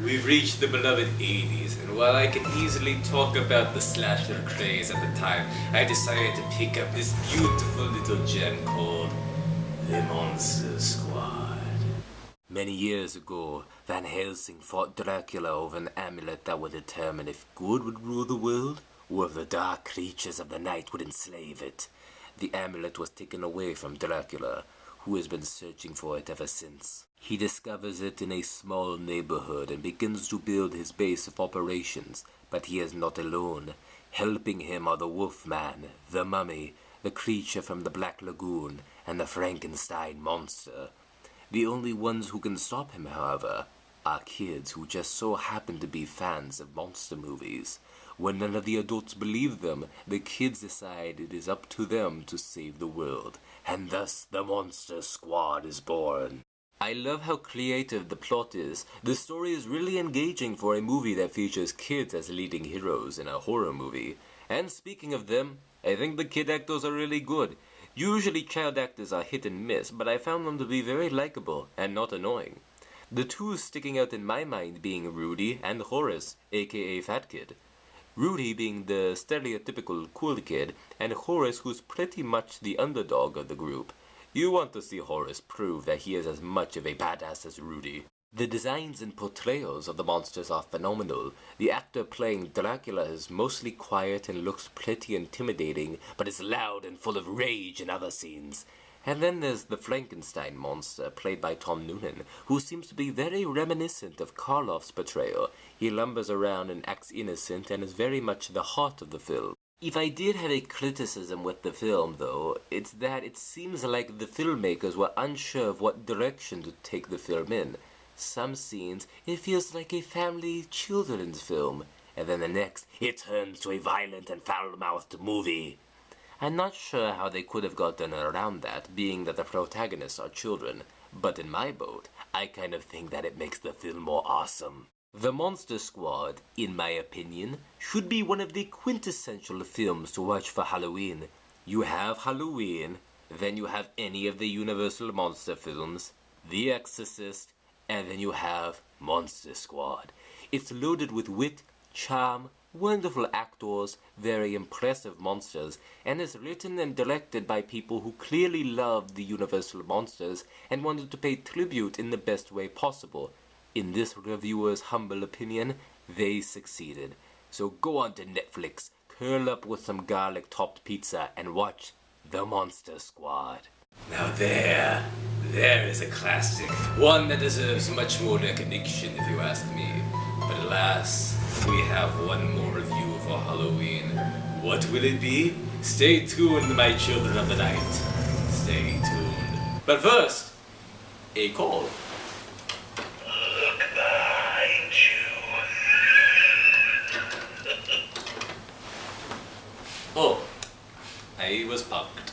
We've reached the beloved 80s, and while I can easily talk about the slasher craze at the time, I decided to pick up this beautiful little gem called The Monster Squad. Many years ago, Van Helsing fought Dracula over an amulet that would determine if good would rule the world, or if the dark creatures of the night would enslave it. The amulet was taken away from Dracula, who has been searching for it ever since. He discovers it in a small neighborhood and begins to build his base of operations, but he is not alone. Helping him are the Wolfman, the Mummy, the creature from the Black Lagoon, and the Frankenstein monster. The only ones who can stop him, however, are kids who just so happen to be fans of monster movies. When none of the adults believe them, the kids decide it is up to them to save the world, and thus the Monster Squad is born. I love how creative the plot is. The story is really engaging for a movie that features kids as leading heroes in a horror movie. And speaking of them, I think the kid actors are really good. Usually child actors are hit and miss, but I found them to be very likable and not annoying. The two sticking out in my mind being Rudy and Horace, aka Fat Kid. Rudy being the stereotypical cool kid, and Horace who's pretty much the underdog of the group. You want to see Horace prove that he is as much of a badass as Rudy. The designs and portrayals of the monsters are phenomenal. The actor playing Dracula is mostly quiet and looks pretty intimidating, but is loud and full of rage in other scenes. And then there's the Frankenstein monster, played by Tom Noonan, who seems to be very reminiscent of Karloff's portrayal. He lumbers around and acts innocent and is very much the heart of the film. If I did have a criticism with the film, though, it's that it seems like the filmmakers were unsure of what direction to take the film in. Some scenes, it feels like a family children's film, and then the next, it turns to a violent and foul-mouthed movie. I'm not sure how they could have gotten around that, being that the protagonists are children, but in my boat, I kind of think that it makes the film more awesome. The Monster Squad, in my opinion, should be one of the quintessential films to watch for Halloween. You have Halloween, then you have any of the Universal monster films, The Exorcist, and then you have Monster Squad. It's loaded with wit, charm, wonderful actors, very impressive monsters, and is written and directed by people who clearly loved the Universal monsters and wanted to pay tribute in the best way possible. In this reviewer's humble opinion, they succeeded. So go on to Netflix, curl up with some garlic-topped pizza, and watch The Monster Squad. Now there is a classic. One that deserves much more recognition, if you ask me. But alas, we have one more review for Halloween. What will it be? Stay tuned, my children of the night. Stay tuned. But first, a call. Look behind you. Oh, I was punked.